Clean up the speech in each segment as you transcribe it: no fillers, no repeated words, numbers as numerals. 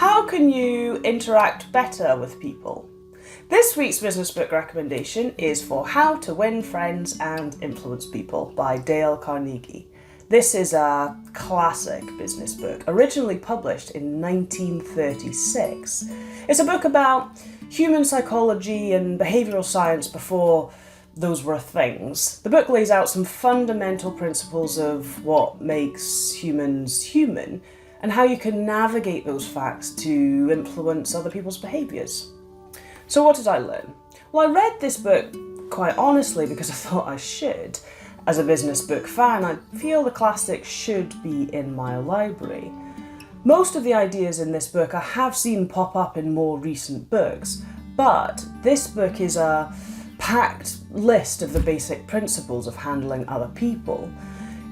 How can you interact better with people? This week's business book recommendation is for How to Win Friends and Influence People by Dale Carnegie. This is a classic business book, originally published in 1936. It's a book about human psychology and behavioural science before those were things. The book lays out some fundamental principles of what makes humans human and how you can navigate those facts to influence other people's behaviours. So what did I learn? Well, I read this book quite honestly because I thought I should. As a business book fan, I feel the classic should be in my library. Most of the ideas in this book I have seen pop up in more recent books, but this book is a packed list of the basic principles of handling other people.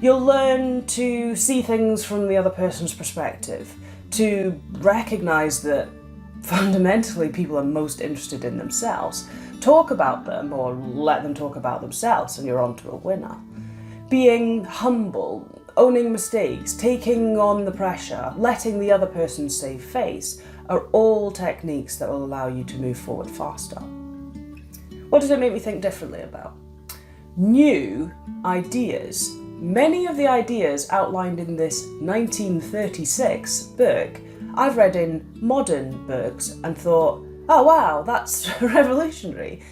You'll learn to see things from the other person's perspective, to recognise that fundamentally people are most interested in themselves, talk about them or let them talk about themselves and you're on to a winner. Being humble, owning mistakes, taking on the pressure, letting the other person save face are all techniques that will allow you to move forward faster. What did it make me think differently about? New ideas. Many of the ideas outlined in this 1936 book I've read in modern books and thought, oh wow, that's revolutionary.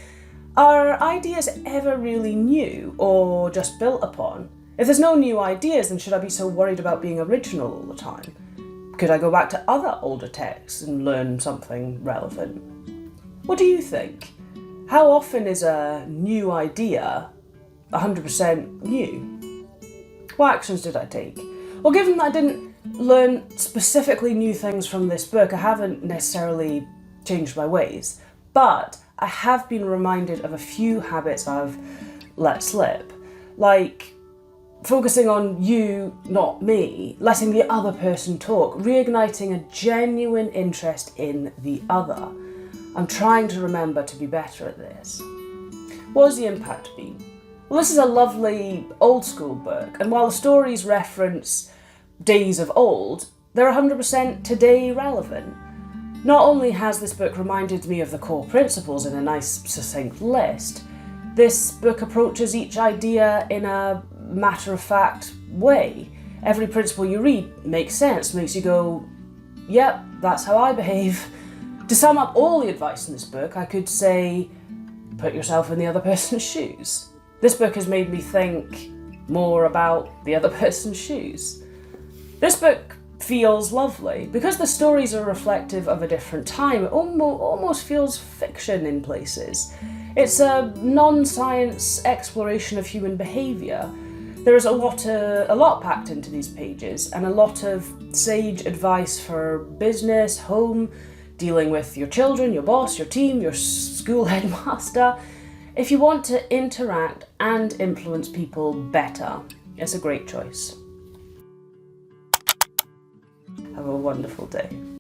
Are ideas ever really new or just built upon? If there's no new ideas, then should I be so worried about being original all the time? Could I go back to other older texts and learn something relevant? What do you think? How often is a new idea 100% new? What actions did I take? Well, given that I didn't learn specifically new things from this book, I haven't necessarily changed my ways, but I have been reminded of a few habits I've let slip, like focusing on you, not me, letting the other person talk, reigniting a genuine interest in the other. I'm trying to remember to be better at this. What has the impact been? Well, this is a lovely old school book, and while the stories reference days of old, they're 100% today relevant. Not only has this book reminded me of the core principles in a nice, succinct list, this book approaches each idea in a matter-of-fact way. Every principle you read makes sense, makes you go, yep, that's how I behave. To sum up all the advice in this book, I could say, put yourself in the other person's shoes. This book has made me think more about the other person's shoes. This book feels lovely. Because the stories are reflective of a different time, it almost feels fiction in places. It's a non-science exploration of human behaviour. There is a lot packed into these pages, and a lot of sage advice for business, home, dealing with your children, your boss, your team, your school headmaster. If you want to interact and influence people better, it's a great choice. Have a wonderful day.